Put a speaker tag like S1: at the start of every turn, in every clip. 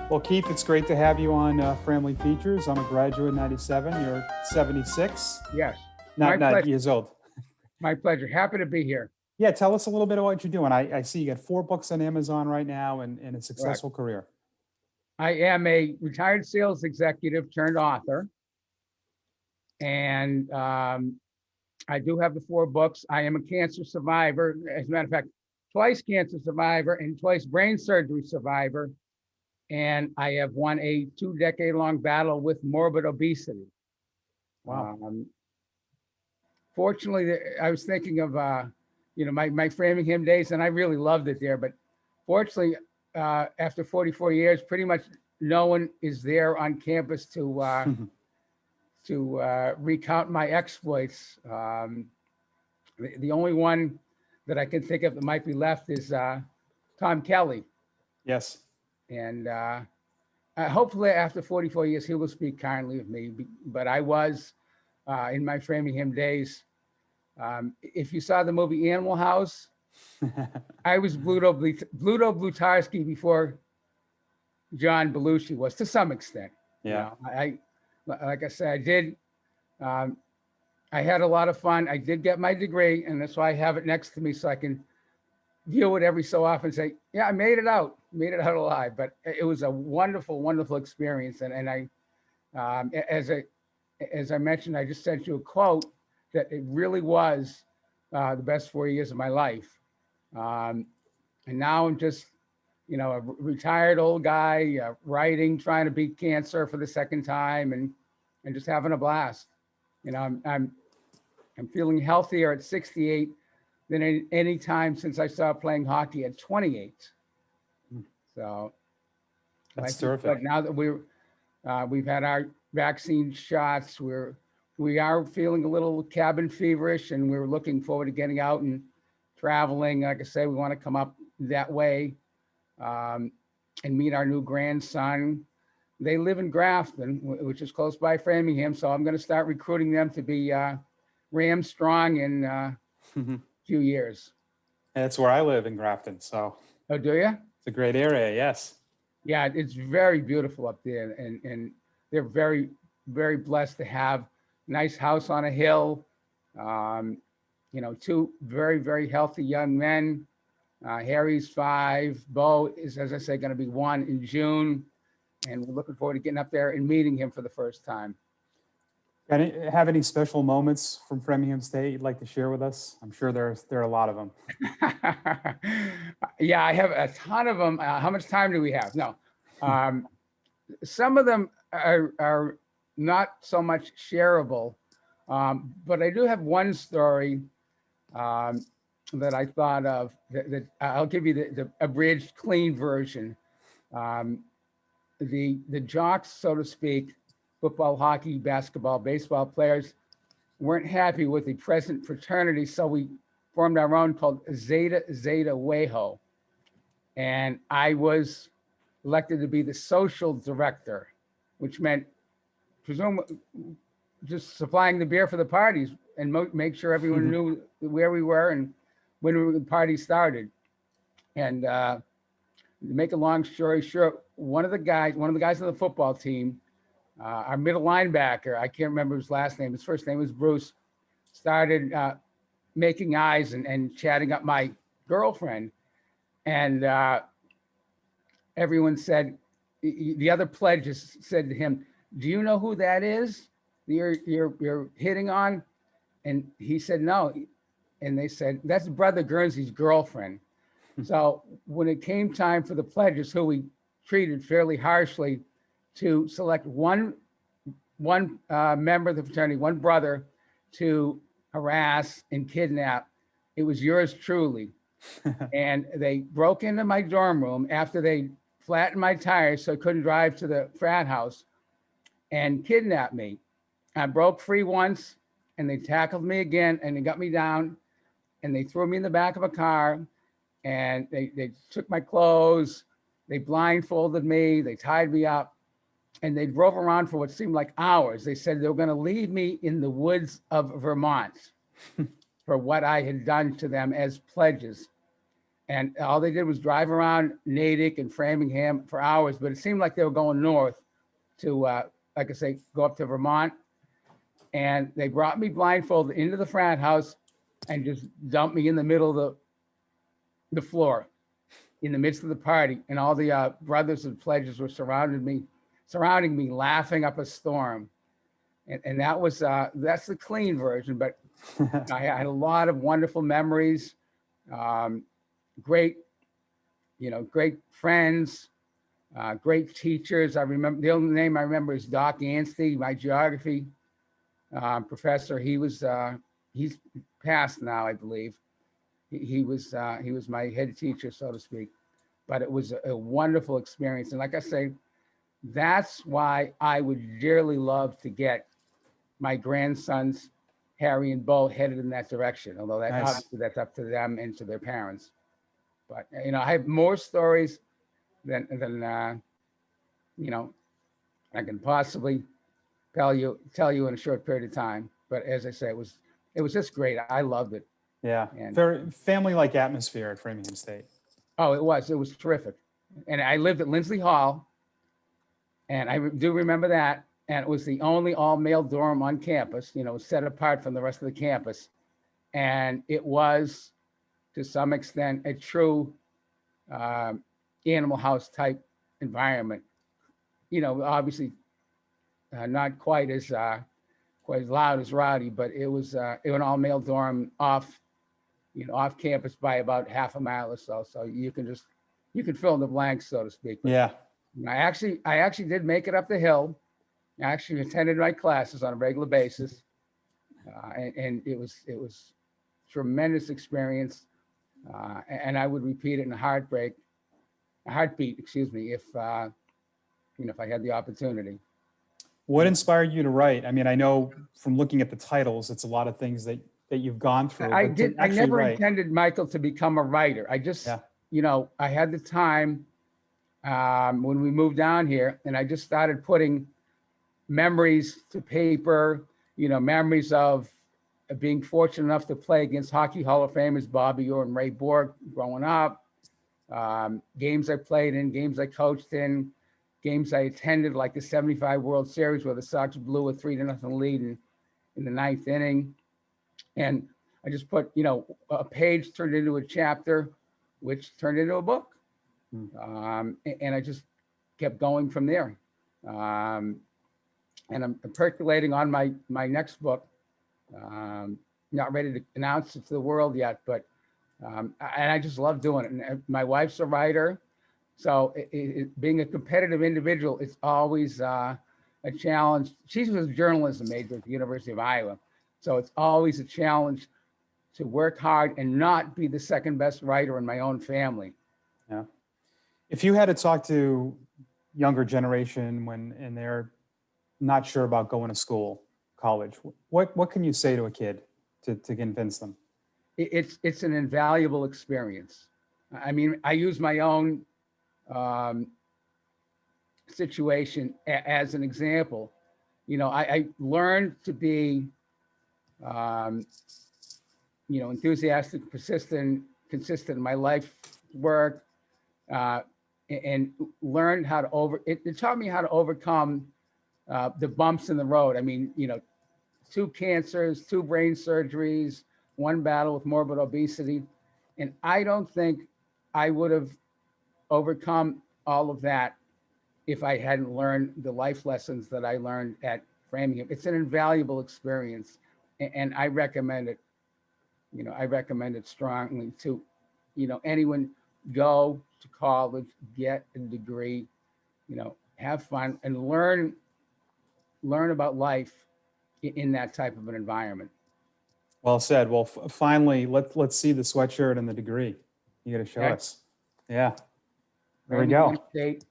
S1: Well, Keith, it's great to have you on fRAMily Features. I'm a graduate in 97. You're 76,
S2: Yes, my
S1: not
S2: pleasure.
S1: years old.
S2: My pleasure. Happy to be here.
S1: Yeah, tell us a little bit about what you're doing. I see you got 4 books on Amazon right now and a
S2: Correct.
S1: successful career.
S2: I am a retired sales executive turned author, and I do have the 4 books. I am a cancer survivor. As a matter of fact, twice cancer survivor and twice brain surgery survivor. And I have won a 2-decade-long battle with morbid obesity.
S1: Wow.
S2: Fortunately, I was thinking of my Framingham days, and I really loved it there. But fortunately, after 44 years, pretty much no one is there on campus to recount my exploits. The only one that I can think of that might be left is Tom Kelly,
S1: Yes.
S2: and hopefully after 44 years he will speak kindly of me. But I was in my Framingham days. If you saw the movie Animal House, I was Bluto Blutarsky before John Belushi was, to some extent.
S1: Yeah.
S2: I like I said, I did. I had a lot of fun. I did get my degree, and that's why I have it next to me so I can view it every so often and say, yeah, I made it out alive. But it was a wonderful, wonderful experience. And I, as I mentioned, I just sent you a quote that it really was the best 4 years of my life. And now I'm just, a retired old guy writing, trying to beat cancer for the second time, and just having a blast. I'm feeling healthier at 68 than any time since I started playing hockey at 28. So
S1: That's
S2: but
S1: terrific.
S2: now that we've had our vaccine shots, we are feeling a little cabin feverish, and we're looking forward to getting out and traveling. Like I say, we want to come up that way and meet our new grandson. They live in Grafton, which is close by Framingham. So I'm going to start recruiting them to be Ram strong in a few years.
S1: That's where I live in Grafton. So
S2: Oh, do you?
S1: it's a great area. Yes.
S2: Yeah, it's very beautiful up there. And they're very, very blessed to have a nice house on a hill. 2 very, very healthy young men. Harry's 5. Bo is, as I say, going to be 1 in June. And we're looking forward to getting up there and meeting him for the first time.
S1: Have any special moments from Framingham State you'd like to share with us? I'm sure there are a lot of them.
S2: Yeah, I have a ton of them. How much time do we have? No. Some of them are not so much shareable, but I do have one story that I thought of that I'll give you the abridged, clean version. The jocks, so to speak, football, hockey, basketball, baseball players weren't happy with the present fraternity, so we formed our own called Zeta Zeta Weho. And I was elected to be the social director, which meant just supplying the beer for the parties and make sure everyone knew where we were and when the party started. And to make a long story short, one of the guys on the football team, our middle linebacker, I can't remember his last name. His first name was Bruce, started making eyes and chatting up my girlfriend. And everyone said, the other pledges said to him, do you know who that is you're hitting on? And he said, no. And they said, that's Brother Guernsey's girlfriend. So when it came time for the pledges, who we treated fairly harshly, to select one member of the fraternity, one brother, to harass and kidnap, it was yours truly. And they broke into my dorm room after they flattened my tires so I couldn't drive to the frat house and kidnapped me. I broke free once, and they tackled me again, and they got me down, and they threw me in the back of a car, and they took my clothes, they blindfolded me, they tied me up, and they drove around for what seemed like hours. They said they were going to leave me in the woods of Vermont for what I had done to them as pledges. And all they did was drive around Natick and Framingham for hours, but it seemed like they were going north to, like I say, go up to Vermont. And they brought me blindfolded into the frat house and just dumped me in the middle of the floor in the midst of the party. And all the brothers and pledges were surrounding me, laughing up a storm. And that was, that's the clean version, but I had a lot of wonderful memories. Great, great friends, great teachers. I remember, the only name I remember is Doc Anstey, my geography professor. He's passed now, I believe. He was my head teacher, so to speak. But it was a wonderful experience. And like I say, that's why I would dearly love to get my grandsons, Harry and Bo, headed in that direction. Although that
S1: Nice.
S2: obviously that's up to them and to their parents. But I have more stories than I can possibly tell you in a short period of time. But as I say, it was just great. I loved it.
S1: Yeah,
S2: And-
S1: very family-like atmosphere at Framingham State.
S2: Oh, it was terrific. And I lived at Lindsley Hall, and I do remember that. And it was the only all-male dorm on campus, set apart from the rest of the campus. And it was, to some extent, a true Animal House type environment. Obviously not quite as loud as Rowdy, but it was an all-male dorm off campus by about half a mile or so. So you can fill in the blanks, so to speak. But
S1: Yeah,
S2: I actually did make it up the hill. I actually attended my classes on a regular basis, and it was tremendous experience. And I would repeat it in a heartbeat, if if I had the opportunity.
S1: what inspired you to write? I mean, I know from looking at the titles, it's a lot of things that you've gone through.
S2: I
S1: but to
S2: did. I
S1: actually
S2: never
S1: write-
S2: intended, Michael, to become a writer. I just,
S1: Yeah.
S2: I had the time when we moved down here, and I just started putting memories to paper. Memories of being fortunate enough to play against Hockey Hall of Famers Bobby Orr and Ray Borg growing up. Games I played in, games I coached in, games I attended, like the '75 World Series where the Sox blew a 3-0 lead in the ninth inning. And I just put, a page turned into a chapter, which turned into a book. And I just kept going from there. And I'm percolating on my next book. Not ready to announce it to the world yet, but and I just love doing it. And my wife's a writer, so being a competitive individual, it's always a challenge. She was a journalism major at the University of Iowa, so it's always a challenge to work hard and not be the second best writer in my own family.
S1: Yeah. If you had to talk to younger generation and they're not sure about going to school, college, what can you say to a kid to convince them?
S2: It's an invaluable experience. I mean, I use my own situation as an example. I learned to be, enthusiastic, persistent, consistent in my life work, and learned how to it taught me how to overcome the bumps in the road. I mean, 2 cancers, 2 brain surgeries, 1 battle with morbid obesity. And I don't think I would have overcome all of that if I hadn't learned the life lessons that I learned at Framingham. It's an invaluable experience, and I recommend it. I recommend it strongly to, anyone. Go to college, get a degree, have fun, and learn about life in that type of an environment.
S1: Well said. Well, finally, let's see the sweatshirt and the degree. You got to show
S2: Okay.
S1: us. Yeah. There we
S2: Framingham
S1: go.
S2: State.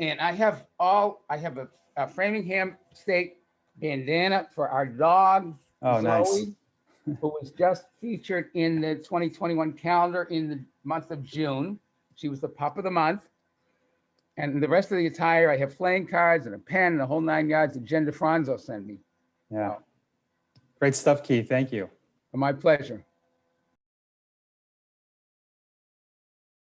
S2: And I have a Framingham State bandana for our dog,
S1: Oh, nice.
S2: Zoe, who was just featured in the 2021 calendar in the month of June. She was the pup of the month. And the rest of the attire, I have playing cards and a pen and the whole 9 yards that Jen DeFranzo sent me.
S1: Yeah. Great stuff, Keith. Thank you.
S2: My pleasure.